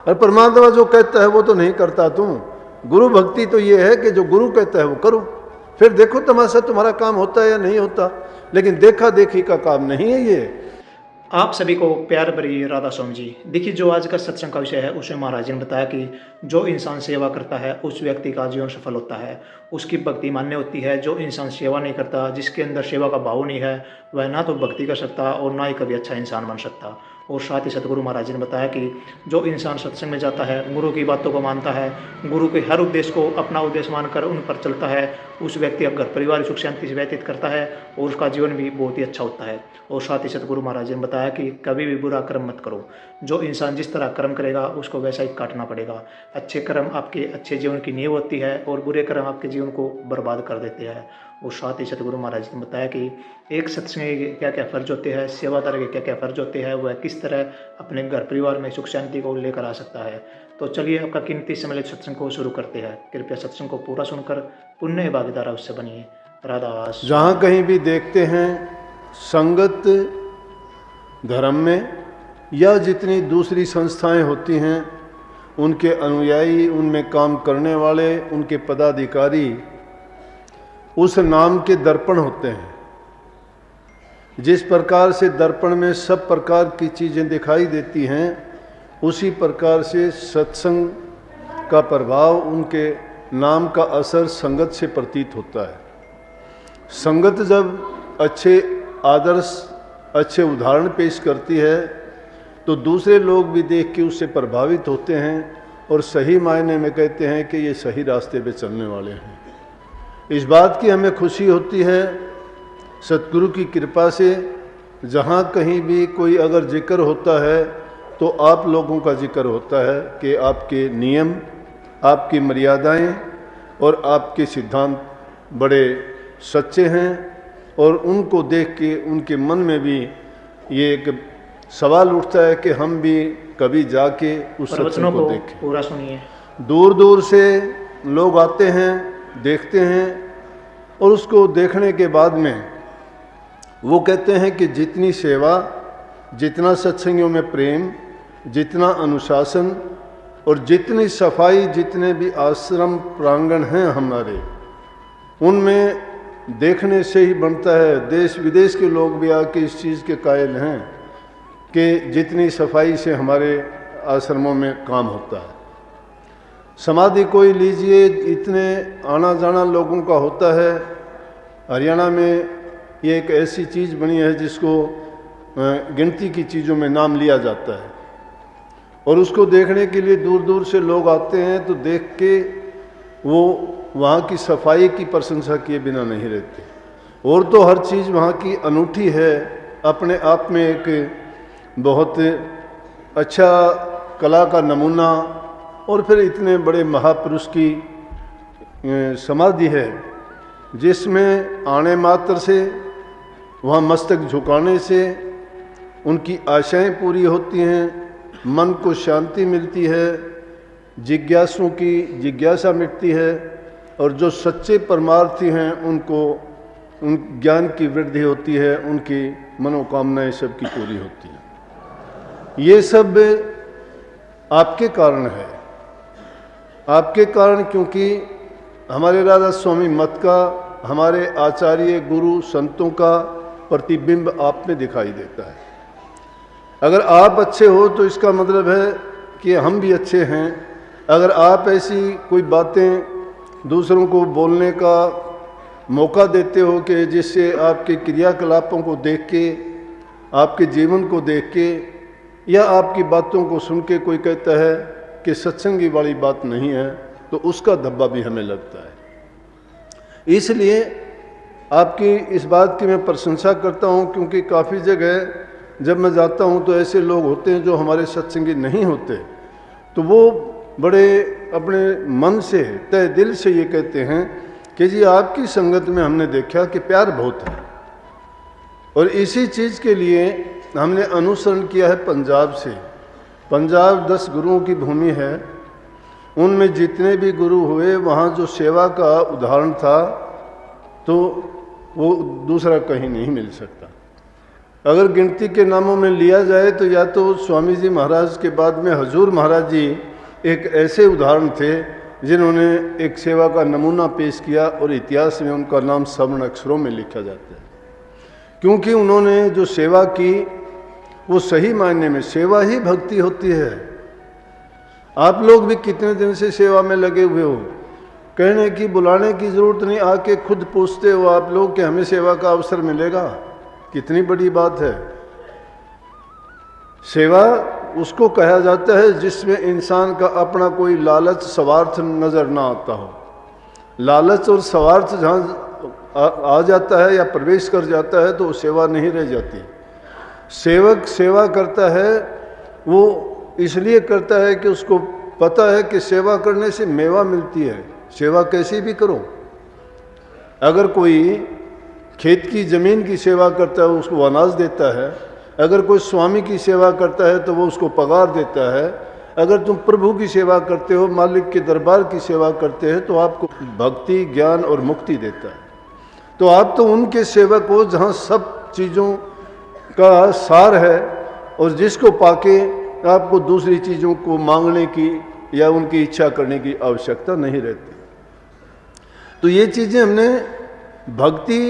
और परमात्मा जो कहता है वो तो नहीं करता तुम। गुरु भक्ति तो ये है कि जो गुरु कहता है वो करो, फिर देखो तमाशा तुम्हारा काम होता है या नहीं होता, लेकिन देखा देखी का काम नहीं है ये। आप सभी को प्यार भरी राधा स्वामी जी। देखिए, जो आज का सत्संग का विषय है उसमें महाराज जी ने बताया कि जो इंसान सेवा करता है उस व्यक्ति का जीवन सफल होता है, उसकी भक्ति मान्य होती है। जो इंसान सेवा नहीं करता, जिसके अंदर सेवा का भाव नहीं है, वह ना तो भक्ति कर सकता और ना ही कभी अच्छा इंसान बन सकता। और साथ ही सतगुरु महाराज जी ने बताया कि जो इंसान सत्संग में जाता है, गुरु की बातों को मानता है, गुरु के हर उद्देश्य को अपना उद्देश्य मानकर उन पर चलता है, उस व्यक्ति अब घर परिवार सुख शांति से व्यतीत करता है और उसका जीवन भी बहुत ही अच्छा होता है। और साथ ही सतगुरु महाराज जी ने बताया कि कभी भी बुरा कर्म मत करो। जो इंसान जिस तरह कर्म करेगा उसको वैसा ही काटना पड़ेगा। अच्छे कर्म आपके अच्छे जीवन की नींव होती है और बुरे कर्म आपके जीवन को बर्बाद कर देते हैं। और साथ ही सतगुरु महाराज जी ने बताया कि एक सत्संग के क्या क्या फर्ज होते हैं, सेवादार के क्या क्या फर्ज होते हैं, वह किस तरह अपने घर परिवार में सुख शांति को लेकर आ सकता है। तो चलिए आपका कीमती समय सत्संग को शुरू करते हैं। कृपया सत्संग को पूरा सुनकर पुण्य भागीदार उससे बनिए। राधावास। जहाँ कहीं भी देखते हैं संगत धर्म में या जितनी दूसरी संस्थाएं होती हैं, उनके अनुयायी, उनमें काम करने वाले, उनके पदाधिकारी उस नाम के दर्पण होते हैं। जिस प्रकार से दर्पण में सब प्रकार की चीज़ें दिखाई देती हैं, उसी प्रकार से सत्संग का प्रभाव, उनके नाम का असर संगत से प्रतीत होता है। संगत जब अच्छे आदर्श, अच्छे उदाहरण पेश करती है तो दूसरे लोग भी देख के उससे प्रभावित होते हैं और सही मायने में कहते हैं कि ये सही रास्ते पे चलने वाले हैं। इस बात की हमें खुशी होती है सतगुरु की कृपा से। जहाँ कहीं भी कोई अगर जिक्र होता है तो आप लोगों का जिक्र होता है कि आपके नियम, आपकी मर्यादाएं और आपके सिद्धांत बड़े सच्चे हैं। और उनको देख के उनके मन में भी ये एक सवाल उठता है कि हम भी कभी जाके उस सत्संग को देखें। पूरा सुनिए। दूर दूर से लोग आते हैं, देखते हैं और उसको देखने के बाद में वो कहते हैं कि जितनी सेवा, जितना सत्संगियों में प्रेम, जितना अनुशासन और जितनी सफाई, जितने भी आश्रम प्रांगण हैं हमारे, उनमें देखने से ही बनता है। देश विदेश के लोग भी आके इस चीज़ के कायल हैं कि जितनी सफाई से हमारे आश्रमों में काम होता है। समाधि कोई लीजिए, इतने आना जाना लोगों का होता है। हरियाणा में ये एक ऐसी चीज़ बनी है जिसको गिनती की चीज़ों में नाम लिया जाता है और उसको देखने के लिए दूर दूर से लोग आते हैं। तो देख के वो वहाँ की सफाई की प्रशंसा किए बिना नहीं रहते। और तो हर चीज़ वहाँ की अनूठी है, अपने आप में एक बहुत अच्छा कला का नमूना। और फिर इतने बड़े महापुरुष की समाधि है जिसमें आने मात्र से, वहाँ मस्तक झुकाने से उनकी आशाएं पूरी होती हैं, मन को शांति मिलती है, जिज्ञासुओं की जिज्ञासा मिटती है और जो सच्चे परमार्थी हैं उनको उन ज्ञान की वृद्धि होती है, उनकी मनोकामनाएं सबकी पूरी होती हैं। ये सब आपके कारण है, आपके कारण, क्योंकि हमारे राधा स्वामी मत का, हमारे आचार्य गुरु संतों का प्रतिबिंब आप में दिखाई देता है। अगर आप अच्छे हो तो इसका मतलब है कि हम भी अच्छे हैं। अगर आप ऐसी कोई बातें दूसरों को बोलने का मौका देते हो कि जिससे आपके क्रियाकलापों को देख के, आपके जीवन को देख के या आपकी बातों को सुन के कोई कहता है कि सत्संगी वाली बात नहीं है, तो उसका धब्बा भी हमें लगता है। इसलिए आपकी इस बात की मैं प्रशंसा करता हूँ, क्योंकि काफ़ी जगह जब मैं जाता हूँ तो ऐसे लोग होते हैं जो हमारे सत्संगी नहीं होते, तो वो बड़े अपने मन से, तय दिल से ये कहते हैं कि जी आपकी संगत में हमने देखा कि प्यार बहुत है। और इसी चीज़ के लिए हमने अनुसरण किया है पंजाब से। पंजाब 10 गुरुओं की भूमि है। उनमें जितने भी गुरु हुए, वहाँ जो सेवा का उदाहरण था तो वो दूसरा कहीं नहीं मिल सकता। अगर गिनती के नामों में लिया जाए तो या तो स्वामी जी महाराज के बाद में हजूर महाराज जी एक ऐसे उदाहरण थे जिन्होंने एक सेवा का नमूना पेश किया और इतिहास में उनका नाम स्वर्ण अक्षरों में लिखा जाता है, क्योंकि उन्होंने जो सेवा की वो सही मायने में सेवा ही भक्ति होती है। आप लोग भी कितने दिन से सेवा में लगे हुए हो, कहने की बुलाने की ज़रूरत नहीं, आके खुद पूछते हो आप लोग कि हमें सेवा का अवसर मिलेगा। कितनी बड़ी बात है। सेवा उसको कहा जाता है जिसमें इंसान का अपना कोई लालच स्वार्थ नज़र ना आता हो। लालच और स्वार्थ जहाँ आ जाता है या प्रवेश कर जाता है तो वो सेवा नहीं रह जाती। सेवक सेवा करता है वो इसलिए करता है कि उसको पता है कि सेवा करने से मेवा मिलती है। सेवा कैसी भी करो, अगर कोई खेत की ज़मीन की सेवा करता है उसको अनाज देता है, अगर कोई स्वामी की सेवा करता है तो वो उसको पगार देता है, अगर तुम प्रभु की सेवा करते हो, मालिक के दरबार की सेवा करते हैं तो आपको भक्ति ज्ञान और मुक्ति देता है। तो आप तो उनके सेवक हो जहाँ सब चीज़ों का सार है और जिसको पाके आपको दूसरी चीज़ों को मांगने की या उनकी इच्छा करने की आवश्यकता नहीं रहती। तो ये चीज़ें हमने भक्ति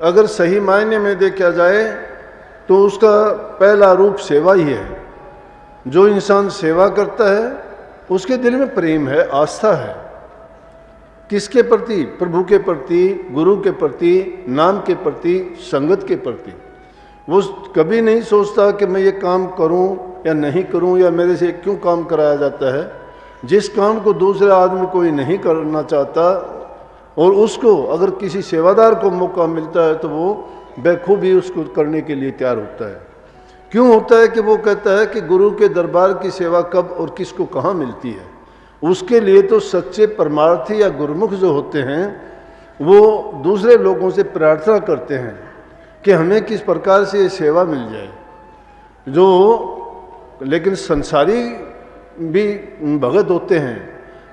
अगर सही मायने में देखा जाए तो उसका पहला रूप सेवा ही है। जो इंसान सेवा करता है उसके दिल में प्रेम है, आस्था है। किसके प्रति? प्रभु के प्रति, गुरु के प्रति, नाम के प्रति, संगत के प्रति। वो कभी नहीं सोचता कि मैं ये काम करूं या नहीं करूं या मेरे से क्यों काम कराया जाता है। जिस काम को दूसरा आदमी कोई नहीं करना चाहता और उसको अगर किसी सेवादार को मौका मिलता है तो वो बेखूबी उसको करने के लिए तैयार होता है। क्यों होता है कि वो कहता है कि गुरु के दरबार की सेवा कब और किसको कहाँ मिलती है। उसके लिए तो सच्चे परमार्थी या गुरुमुख जो होते हैं वो दूसरे लोगों से प्रार्थना करते हैं कि हमें किस प्रकार से ये सेवा मिल जाए। लेकिन संसारी भी भगत होते हैं।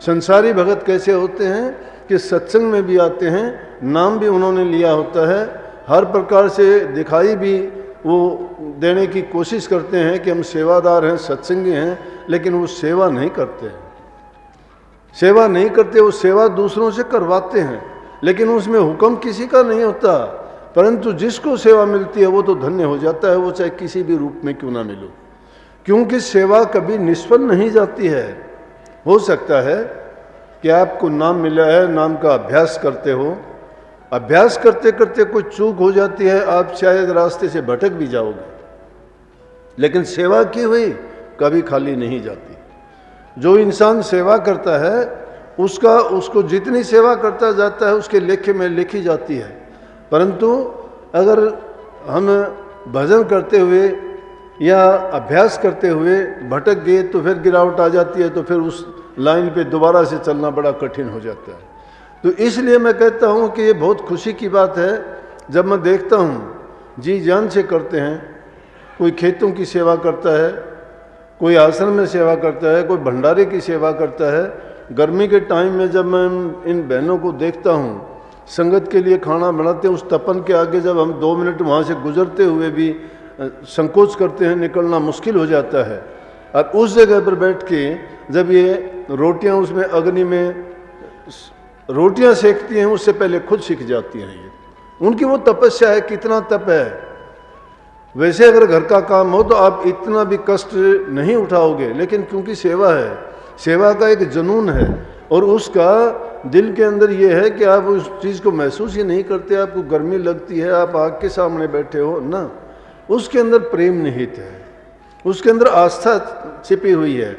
संसारी भगत कैसे होते हैं कि सत्संग में भी आते हैं, नाम भी उन्होंने लिया होता है, हर प्रकार से दिखाई भी वो देने की कोशिश करते हैं कि हम सेवादार हैं, सत्संगी हैं, लेकिन वो सेवा नहीं करते हैं। सेवा नहीं करते, वो सेवा दूसरों से करवाते हैं, लेकिन उसमें हुक्म किसी का नहीं होता। परंतु जिसको सेवा मिलती है वो तो धन्य हो जाता है, वो चाहे किसी भी रूप में क्यों ना मिलो, क्योंकि सेवा कभी निष्फल नहीं जाती है। हो सकता है कि आपको नाम मिला है, नाम का अभ्यास करते हो, अभ्यास करते करते कोई चूक हो जाती है, आप शायद रास्ते से भटक भी जाओगे, लेकिन सेवा की हुई कभी खाली नहीं जाती। जो इंसान सेवा करता है उसको जितनी सेवा करता जाता है उसके लेखे में लिखी जाती है। परंतु अगर हम भजन करते हुए या अभ्यास करते हुए भटक गए तो फिर गिरावट आ जाती है, तो फिर उस लाइन पे दोबारा से चलना बड़ा कठिन हो जाता है। तो इसलिए मैं कहता हूँ कि ये बहुत खुशी की बात है जब मैं देखता हूँ जी जान से करते हैं। कोई खेतों की सेवा करता है, कोई आश्रम में सेवा करता है, कोई भंडारे की सेवा करता है। गर्मी के टाइम में जब मैं इन बहनों को देखता हूँ संगत के लिए खाना बनाते हैं, उस तपन के आगे जब हम 2 मिनट वहाँ से गुजरते हुए भी संकोच करते हैं, निकलना मुश्किल हो जाता है। और उस जगह पर बैठ के जब ये रोटियां उसमें अग्नि में रोटियां सेकती हैं, उससे पहले खुद सीख जाती हैं। ये उनकी वो तपस्या है, कितना तप है। वैसे अगर घर का काम हो तो आप इतना भी कष्ट नहीं उठाओगे, लेकिन क्योंकि सेवा है, सेवा का एक जुनून है और उसका दिल के अंदर ये है कि आप उस चीज़ को महसूस ही नहीं करते। आपको गर्मी लगती है, आप आग के सामने बैठे हो ना, उसके अंदर प्रेम निहित है, उसके अंदर आस्था छिपी हुई है।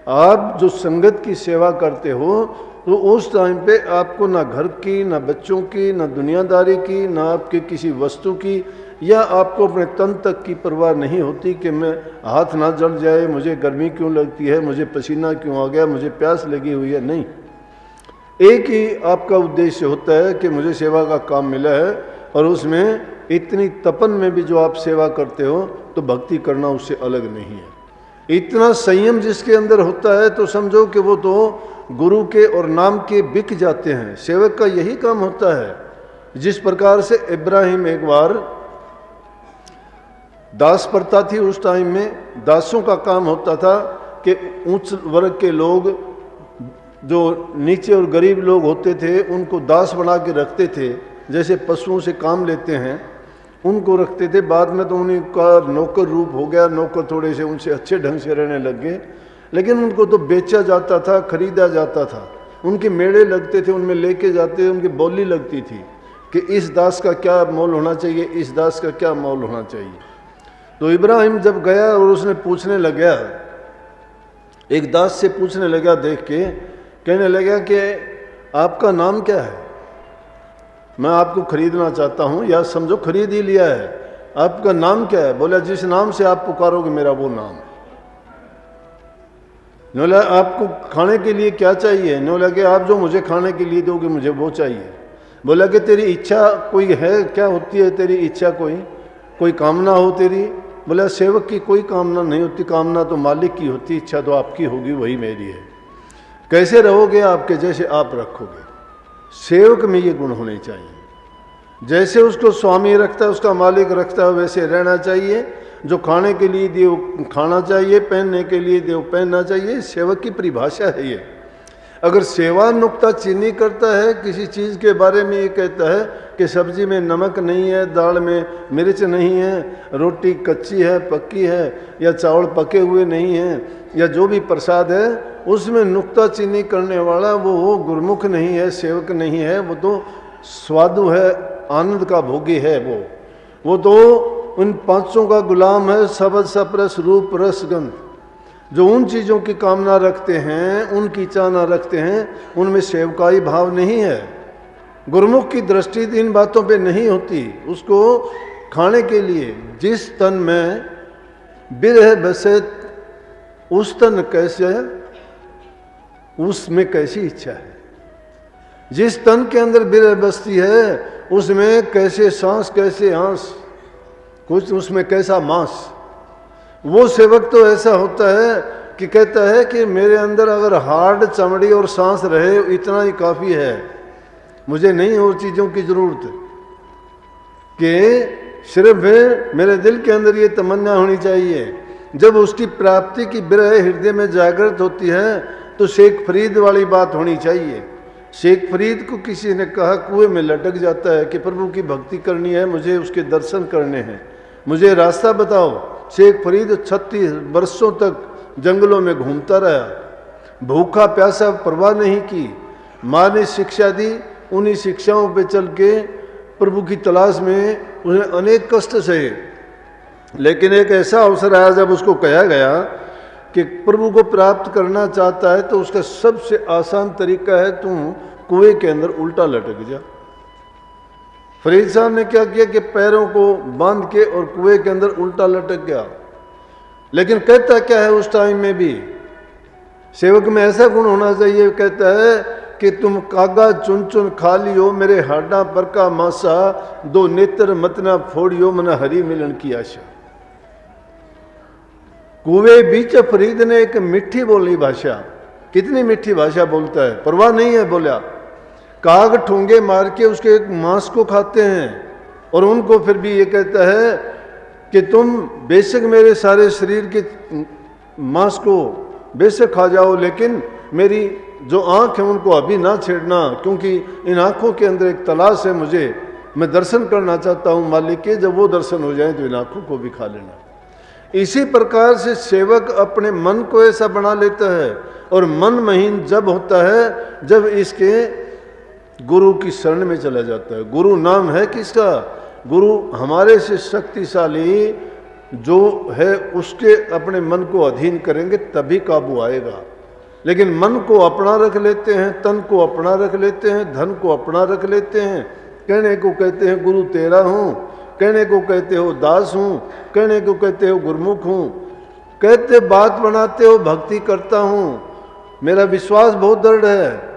आप जो संगत की सेवा करते हो तो उस टाइम पे आपको ना घर की, ना बच्चों की, ना दुनियादारी की, ना आपके किसी वस्तु की या आपको अपने तन तक की परवाह नहीं होती कि मैं हाथ ना जल जाए, मुझे गर्मी क्यों लगती है, मुझे पसीना क्यों आ गया, मुझे प्यास लगी हुई है। नहीं, एक ही आपका उद्देश्य होता है कि मुझे सेवा का काम मिला है और उसमें इतनी तपन में भी जो आप सेवा करते हो तो भक्ति करना उससे अलग नहीं है। इतना संयम जिसके अंदर होता है तो समझो कि वो तो गुरु के और नाम के बिक जाते हैं। सेवक का यही काम होता है। जिस प्रकार से इब्राहिम एक बार दास प्रथा थी उस टाइम में। दासों का काम होता था कि उच्च वर्ग के लोग, जो नीचे और गरीब लोग होते थे, उनको दास बना के रखते थे, जैसे पशुओं से काम लेते हैं उनको रखते थे। बाद में तो उनका नौकर रूप हो गया, नौकर थोड़े से उनसे अच्छे ढंग से रहने लग गए, लेकिन उनको तो बेचा जाता था, खरीदा जाता था। उनके मेले लगते थे, उनमें लेके जाते, उनकी बोली लगती थी कि इस दास का क्या मोल होना चाहिए, इस दास का क्या मोल होना चाहिए। तो इब्राहिम जब गया और उसने पूछने लगा, एक दास से पूछने लगा, देख के कहने लगा कि आपका नाम क्या है, मैं आपको खरीदना चाहता हूँ, या समझो खरीद ही लिया है, आपका नाम क्या है? बोला जिस नाम से आप पुकारोगे मेरा वो नाम। बोला आपको खाने के लिए क्या चाहिए? बोला कि आप जो मुझे खाने के लिए दोगे मुझे वो चाहिए। बोला कि तेरी इच्छा कोई है, क्या होती है तेरी इच्छा, कोई कामना हो तेरी? बोला सेवक की कोई कामना नहीं होती, कामना तो मालिक की होती, इच्छा तो आपकी होगी, वही मेरी है। कैसे रहोगे? आपके जैसे आप रखोगे। सेवक में ये गुण होने चाहिए, जैसे उसको स्वामी रखता है, उसका मालिक रखता है, वैसे रहना चाहिए। जो खाने के लिए दिए वो खाना चाहिए, पहनने के लिए दिए वो पहनना चाहिए। सेवक की परिभाषा है ये। अगर सेवा नुक्ताचीनी करता है किसी चीज़ के बारे में, ये कहता है कि सब्जी में नमक नहीं है, दाल में मिर्च नहीं है, रोटी कच्ची है पक्की है, या चावल पके हुए नहीं हैं, या जो भी प्रसाद है उसमें नुक्ताचीनी करने वाला वो गुरुमुख नहीं है, सेवक नहीं है, वो तो स्वादु है, आनंद का भोगी है। वो तो उन पांचों का गुलाम है, शब्द सप्रस रूप रस गंध। जो उन चीज़ों की कामना रखते हैं, उनकी चाहना रखते हैं, उनमें सेवकाई भाव नहीं है। गुरुमुख की दृष्टि इन बातों पे नहीं होती। उसको खाने के लिए जिस तन में बिरह बसे उस तन कैसे, उसमें कैसी इच्छा है। जिस तन के अंदर बिरह बसती है उसमें कैसे सांस, कैसे आंस, कुछ उसमें कैसा मांस। वो सेवक तो ऐसा होता है कि कहता है कि मेरे अंदर अगर हार्ड चमड़ी और सांस रहे इतना ही काफ़ी है, मुझे नहीं और चीज़ों की ज़रूरत, कि सिर्फ मेरे दिल के अंदर ये तमन्ना होनी चाहिए। जब उसकी प्राप्ति की बिरह हृदय में जागृत होती है तो शेख फरीद वाली बात होनी चाहिए। शेख फरीद को किसी ने कहा, कुएं में लटक जाता है, कि प्रभु की भक्ति करनी है, मुझे उसके दर्शन करने हैं, मुझे रास्ता बताओ। शेख फरीद 36 वर्षों तक जंगलों में घूमता रहा, भूखा प्यासा परवाह नहीं की। माँ ने शिक्षा दी, उन्हीं शिक्षाओं पे चल के प्रभु की तलाश में उसने अनेक कष्ट सहे। लेकिन एक ऐसा अवसर आया जब उसको कहा गया कि प्रभु को प्राप्त करना चाहता है तो उसका सबसे आसान तरीका है तुम कुएं के अंदर उल्टा लटक जा। फरीद साहब ने क्या किया कि पैरों को बांध के और कुएं के अंदर उल्टा लटक गया। लेकिन कहता क्या है उस टाइम में भी, सेवक में ऐसा गुण होना चाहिए, कहता है कि तुम कागा चुन चुन खा लियो, मेरे हाडा पर का मासा, दो नेत्र मत ना फोड़ियो, मन हरि मिलन की आशा। कुएं बीच फरीद ने एक मीठी बोली भाषा, कितनी मीठी भाषा बोलता है, परवाह नहीं है। बोला काग ठोंगे मार के उसके एक मांस को खाते हैं, और उनको फिर भी ये कहता है कि तुम बेशक मेरे सारे शरीर के मांस को बेशक खा जाओ, लेकिन मेरी जो आँख है उनको अभी ना छेड़ना, क्योंकि इन आँखों के अंदर एक तलाश है मुझे, मैं दर्शन करना चाहता हूँ मालिक के। जब वो दर्शन हो जाए तो इन आँखों को भी खा लेना। इसी प्रकार से सेवक अपने मन को ऐसा बना लेता है, और मन महीन जब होता है जब इसके गुरु की शरण में चला जाता है। गुरु नाम है किसका? गुरु हमारे से शक्तिशाली जो है उसके अपने मन को अधीन करेंगे तभी काबू आएगा। लेकिन मन को अपना रख लेते हैं, तन को अपना रख लेते हैं, धन को अपना रख लेते हैं। कहने को कहते हैं गुरु तेरा हूँ, कहने को कहते हो दास हूँ, कहने को कहते हो गुरमुख हूँ, कहते बात बनाते हो भक्ति करता हूँ, मेरा विश्वास बहुत दृढ़ है,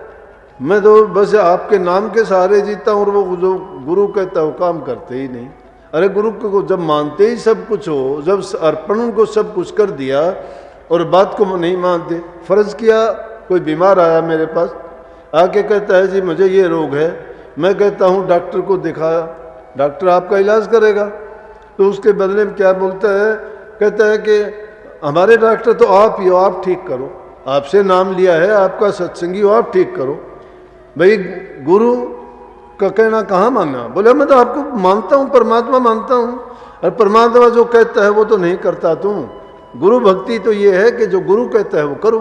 मैं तो बस आपके नाम के सहारे जीता हूँ। और वो जो गुरु कहता है वो काम करते ही नहीं। अरे गुरु को जब मानते ही सब कुछ हो, जब अर्पण उनको सब कुछ कर दिया और बात को नहीं मानते। फर्ज किया कोई बीमार आया मेरे पास, आके कहता है जी मुझे ये रोग है, मैं कहता हूँ डॉक्टर को दिखाया, डॉक्टर आपका इलाज करेगा। तो उसके बदले में क्या बोलता है, कहता है कि हमारे डॉक्टर तो आप ही हो, आप ठीक करो, आपसे नाम लिया है, आपका सत्संगी हो, आप ठीक करो। भाई गुरु का कहना कहाँ मानना? बोले मैं तो आपको मानता हूँ, परमात्मा मानता हूँ, और परमात्मा जो कहता है वो तो नहीं करता तुम। गुरु भक्ति तो ये है कि जो गुरु कहता है वो करो,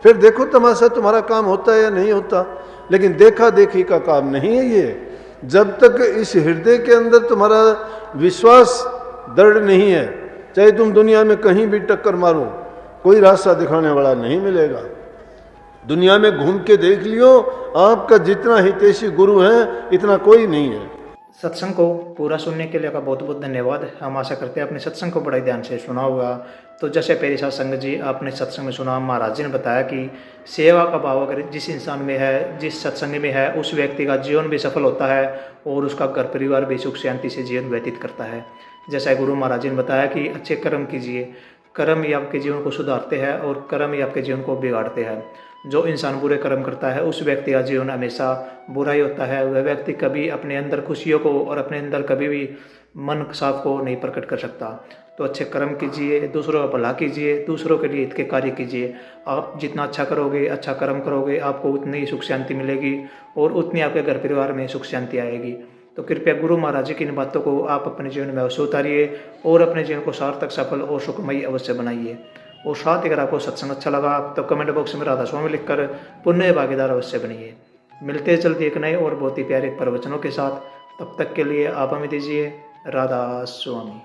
फिर देखो तमाशा तुम्हारा काम होता है या नहीं होता। लेकिन देखा देखी का काम नहीं है ये। जब तक इस हृदय के अंदर तुम्हारा विश्वास दृढ़ नहीं है, चाहे तुम दुनिया में कहीं भी टक्कर मारो, कोई रास्ता दिखाने वाला नहीं मिलेगा। दुनिया में घूम के देख लियो, आपका जितना हितैषी गुरु है इतना कोई नहीं है। सत्संग को पूरा सुनने के लिए आपका बहुत बहुत धन्यवाद। हम आशा करते हैं आपने सत्संग को बड़े ध्यान से सुना होगा। तो जैसे पेरी साथ संगत जी आपने सत्संग में सुना, महाराज जी ने बताया कि सेवा का भाव अगर जिस इंसान में है, जिस सत्संग में है, उस व्यक्ति का जीवन भी सफल होता है और उसका घर परिवार भी सुख शांति से जीवन व्यतीत करता है। जैसा गुरु महाराज जी ने बताया कि अच्छे कर्म कीजिए, कर्म ही आपके जीवन को सुधारते हैं और कर्म ही आपके जीवन को बिगाड़ते हैं। जो इंसान बुरे कर्म करता है उस व्यक्ति का जीवन हमेशा बुरा ही होता है। वह व्यक्ति कभी अपने अंदर खुशियों को और अपने अंदर कभी भी मन साफ को नहीं प्रकट कर सकता। तो अच्छे कर्म कीजिए, दूसरों का भला कीजिए, दूसरों के लिए हित के कार्य कीजिए। आप जितना अच्छा करोगे, अच्छा कर्म करोगे, आपको उतनी ही सुख शांति मिलेगी और उतनी आपके घर परिवार में सुख शांति आएगी। तो कृपया गुरु महाराज जी की इन बातों को आप अपने जीवन में अवश्य उतारिए और अपने जीवन को सार्थक, सफल और सुखमयी अवश्य बनाइए। और साथ ही अगर आपको सत्संग अच्छा लगा तो कमेंट बॉक्स में राधा स्वामी लिखकर पुण्य भागीदार अवश्य बनिए। मिलते हैं जल्दी एक नए और बहुत ही प्यारे प्रवचनों के साथ। तब तक के लिए आप हमें दीजिए राधा स्वामी।